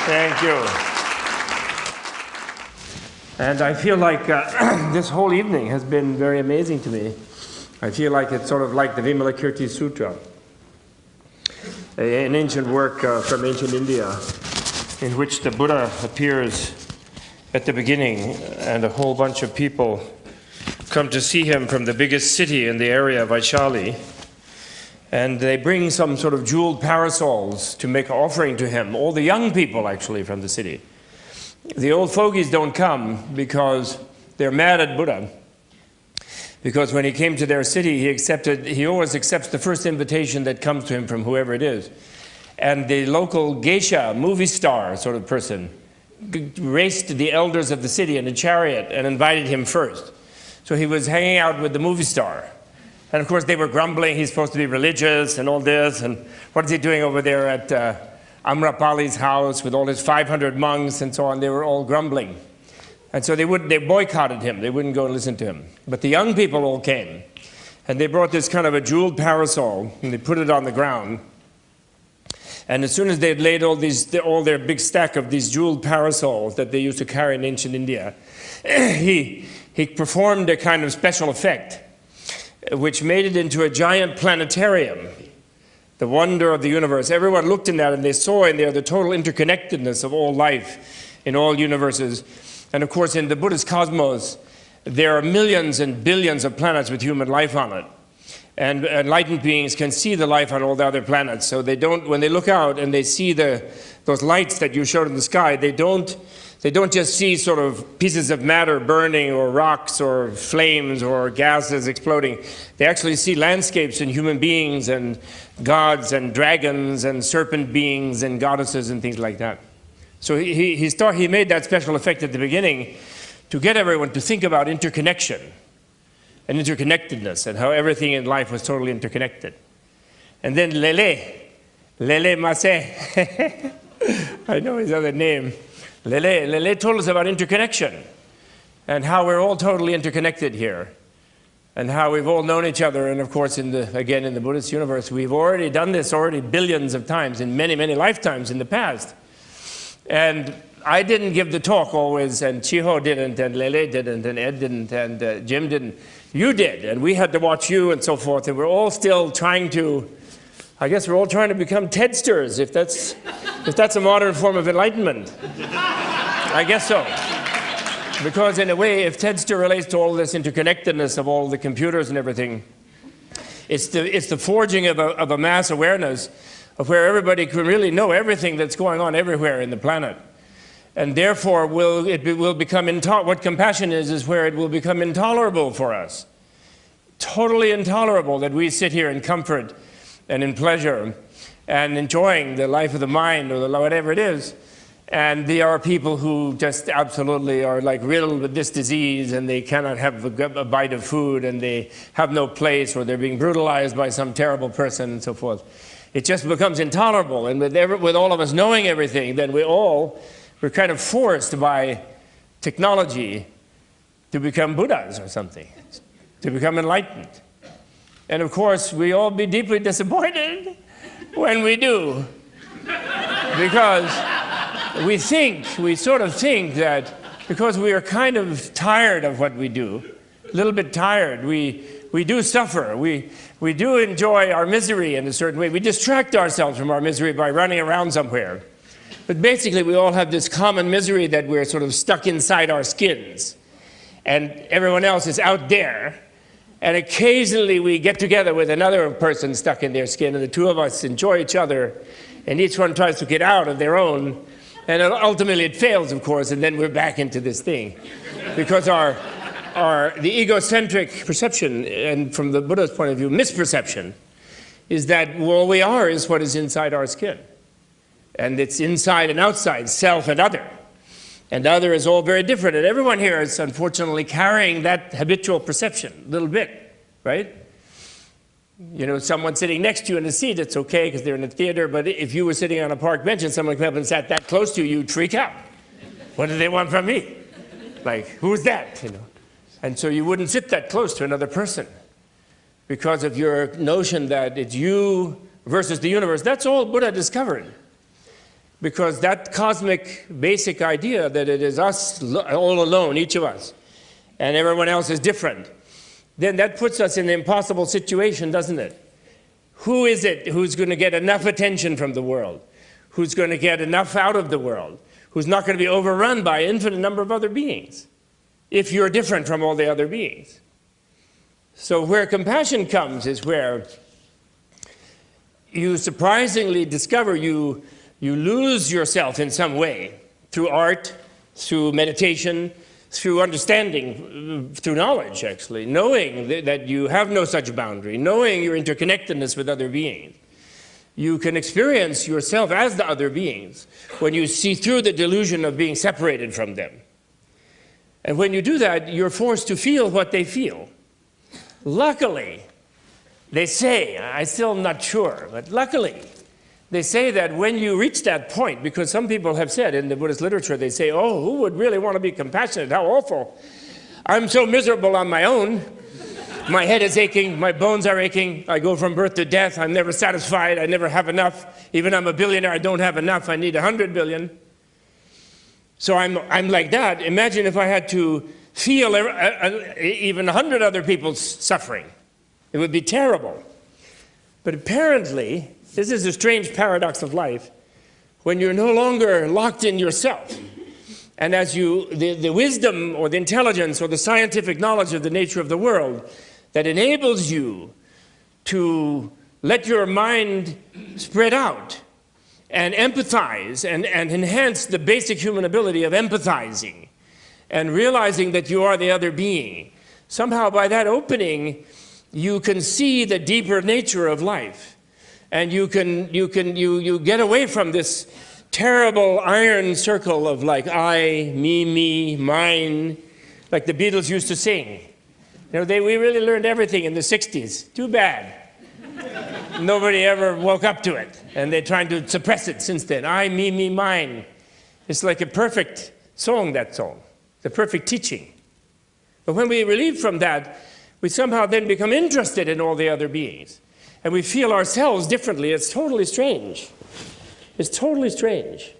Thank you. And I feel like this whole evening has been very amazing to me. I feel like it's sort of like the Vimalakirti Sutra, an ancient work from ancient India, in which the Buddha appears at the beginning, and a whole bunch of people come to see him from the biggest city in the area of Vaishali. And they bring some sort of jeweled parasols to make an offering to him. All the young people, actually, from the city. The old fogies don't come because they're mad at Buddha. Because when he came to their city, he always accepts the first invitation that comes to him from whoever it is. And the local geisha, movie star sort of person, raced the elders of the city in a chariot and invited him first. So he was hanging out with the movie star. And of course they were grumbling, he's supposed to be religious and all this, and what is he doing over there at Amrapali's house with all his 500 monks and so on. They were all grumbling. And so they boycotted him, they wouldn't go and listen to him. But the young people all came, and they brought this kind of a jeweled parasol, and they put it on the ground. And as soon as they had laid all their big stack of these jeweled parasols that they used to carry in ancient India, he performed a kind of special effect, which made it into a giant planetarium, the wonder of the universe. Everyone looked in that and they saw in there the total interconnectedness of all life in all universes. And of course, in the Buddhist cosmos, there are millions and billions of planets with human life on it. And enlightened beings can see the life on all the other planets. So they don't, when they look out and they see those lights that you showed in the sky, they don't just see sort of pieces of matter burning or rocks or flames or gases exploding. They actually see landscapes and human beings and gods and dragons and serpent beings and goddesses and things like that. So he made that special effect at the beginning to get everyone to think about interconnection and interconnectedness and how everything in life was totally interconnected. And then Lele Masse, I know his other name, Lele told us about interconnection and how we're all totally interconnected here and how we've all known each other. And of course, again, in the Buddhist universe, we've already done this billions of times in many, many lifetimes in the past. And I didn't give the talk always, and Chiho didn't, and Lele didn't, and Ed didn't, and Jim didn't. You did, and we had to watch you and so forth, and we're all still trying to, I guess we're all trying to become Tedsters, if that's a modern form of enlightenment. I guess so. Because in a way, if Tedster relates to all this interconnectedness of all the computers and everything, it's the forging of a mass awareness of where everybody can really know everything that's going on everywhere in the planet. And therefore, what compassion is where it will become intolerable for us. Totally intolerable that we sit here in comfort and in pleasure and enjoying the life of the mind or whatever it is. And there are people who just absolutely are like riddled with this disease and they cannot have a bite of food and they have no place or they're being brutalized by some terrible person and so forth. It just becomes intolerable. And with all of us knowing everything, then we're kind of forced by technology to become Buddhas or something, to become enlightened. And of course, we all be deeply disappointed when we do, because we sort of think that because we are kind of tired of what we do, a little bit tired, we do suffer, we do enjoy our misery in a certain way. We distract ourselves from our misery by running around somewhere. But basically, we all have this common misery that we're sort of stuck inside our skins. And everyone else is out there. And occasionally, we get together with another person stuck in their skin, and the two of us enjoy each other, and each one tries to get out of their own. And ultimately, it fails, of course, and then we're back into this thing. Because the egocentric perception, and from the Buddha's point of view, misperception, is that all we are is what is inside our skin. And it's inside and outside, self and other. And other is all very different. And everyone here is unfortunately carrying that habitual perception a little bit, right? You know, someone sitting next to you in a seat, it's okay because they're in a theater, but if you were sitting on a park bench and someone came up and sat that close to you, you'd freak out. What do they want from me? Like, who's that? You know? And so you wouldn't sit that close to another person because of your notion that it's you versus the universe. That's all Buddha discovered. Because that cosmic basic idea that it is us all alone, each of us, and everyone else is different, then that puts us in an impossible situation, doesn't it? Who is it who's going to get enough attention from the world? Who's going to get enough out of the world? Who's not going to be overrun by an infinite number of other beings if you're different from all the other beings? So where compassion comes is where you surprisingly discover you lose yourself in some way, through art, through meditation, through understanding, through knowledge, actually, knowing that you have no such boundary, knowing your interconnectedness with other beings. You can experience yourself as the other beings when you see through the delusion of being separated from them. And when you do that, you're forced to feel what they feel. Luckily, they say, I'm still not sure, but luckily, they say that when you reach that point, because some people have said in the Buddhist literature, they say, oh, who would really want to be compassionate? How awful. I'm so miserable on my own. My head is aching, my bones are aching, I go from birth to death, I'm never satisfied, I never have enough. Even I'm a billionaire, I don't have enough, I need 100 billion. So I'm like that. Imagine if I had to feel even 100 other people's suffering. It would be terrible. But apparently, this is a strange paradox of life, when you're no longer locked in yourself, and as the wisdom or the intelligence or the scientific knowledge of the nature of the world that enables you to let your mind spread out and empathize and enhance the basic human ability of empathizing and realizing that you are the other being. Somehow by that opening, you can see the deeper nature of life. And you get away from this terrible iron circle of like I, me, mine, like the Beatles used to sing. You know, we really learned everything in the 60s. Too bad. Nobody ever woke up to it. And they're trying to suppress it since then. I, me, mine. It's like a perfect song, that song. The perfect teaching. But when we relieve from that, we somehow then become interested in all the other beings. And we feel ourselves differently. It's totally strange. It's totally strange.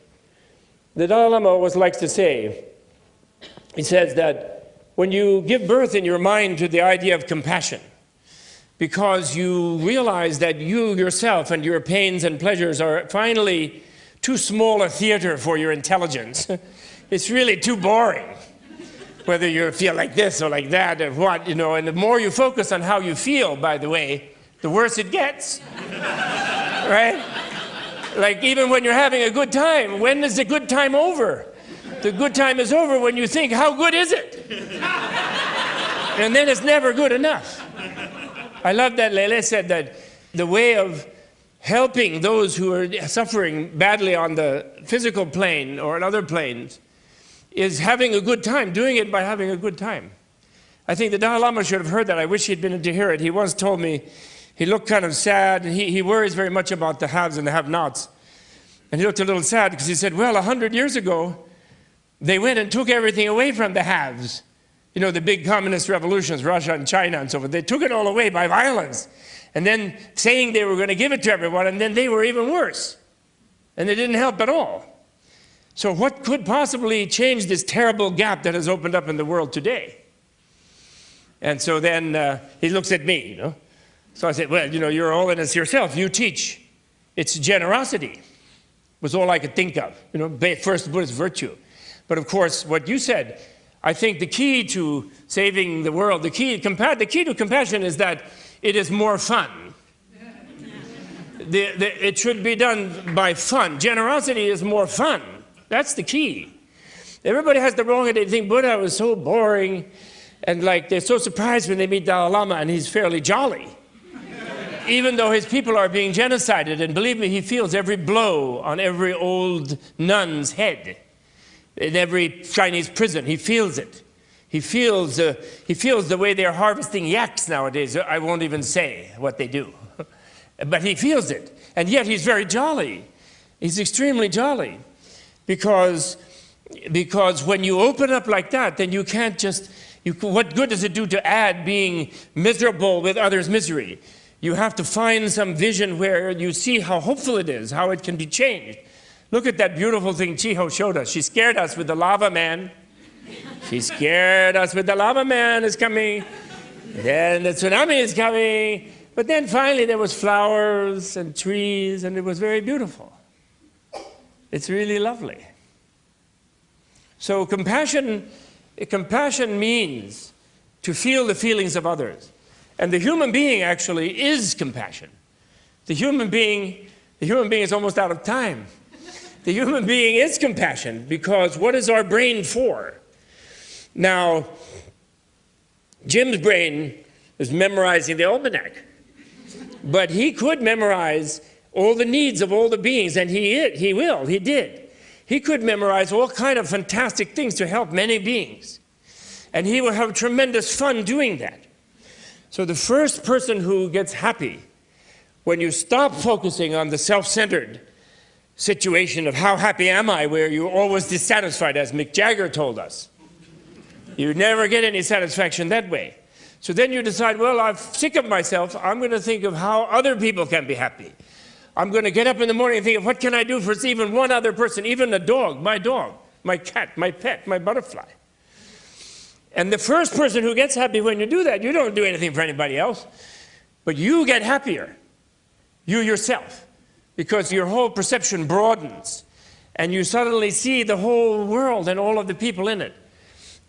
The Dalai Lama always likes to say, he says that when you give birth in your mind to the idea of compassion, because you realize that you yourself and your pains and pleasures are finally too small a theater for your intelligence, it's really too boring. Whether you feel like this or like that or what, you know, and the more you focus on how you feel, by the way, the worse it gets, right? Like even when you're having a good time, when is the good time over? The good time is over when you think, how good is it? And then it's never good enough. I love that Lele said that the way of helping those who are suffering badly on the physical plane or on other planes is having a good time, doing it by having a good time. I think the Dalai Lama should have heard that. I wish he'd been to hear it. He once told me, he looked kind of sad, and he worries very much about the haves and the have-nots. And he looked a little sad because he said, well, 100 years ago, they went and took everything away from the haves. You know, the big communist revolutions, Russia and China and so forth. They took it all away by violence. And then saying they were going to give it to everyone, and then they were even worse. And they didn't help at all. So what could possibly change this terrible gap that has opened up in the world today? And so then he looks at me, you know. So I said, well, you know, you're all in this yourself. You teach. It's generosity was all I could think of, you know, first Buddhist virtue. But of course, what you said, I think the key to saving the world, the key to compassion is that it is more fun. It should be done by fun. Generosity is more fun. That's the key. Everybody has the wrong idea. They think Buddha was so boring, and like they're so surprised when they meet Dalai Lama and he's fairly jolly. Even though his people are being genocided, and believe me, he feels every blow on every old nun's head. In every Chinese prison, he feels it. He feels the way they're harvesting yaks nowadays. I won't even say what they do. But he feels it. And yet he's very jolly. He's extremely jolly. Because when you open up like that, then you can't just, what good does it do to add being miserable with others' misery? You have to find some vision where you see how hopeful it is, how it can be changed. Look at that beautiful thing Chiho showed us. She scared us with the lava man. She scared us with the lava man is coming. Then the tsunami is coming. But then finally there was flowers and trees, and it was very beautiful. It's really lovely. So compassion means to feel the feelings of others. And the human being actually is compassion. The human being is almost out of time. The human being is compassion, because what is our brain for? Now, Jim's brain is memorizing the almanac, but he could memorize all the needs of all the beings, and he did. He could memorize all kind of fantastic things to help many beings, and he will have tremendous fun doing that. So the first person who gets happy when you stop focusing on the self-centered situation of how happy am I, where you're always dissatisfied, as Mick Jagger told us. You never get any satisfaction that way. So then you decide, well, I'm sick of myself. I'm going to think of how other people can be happy. I'm going to get up in the morning and think of what can I do for even one other person, even a dog, my cat, my pet, my butterfly. And the first person who gets happy when you do that, you don't do anything for anybody else, but you get happier, you yourself, because your whole perception broadens, and you suddenly see the whole world and all of the people in it.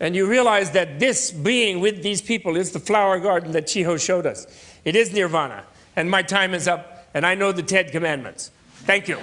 And you realize that this being with these people is the flower garden that Chiho showed us. It is nirvana. And my time is up, and I know the 10 commandments. Thank you.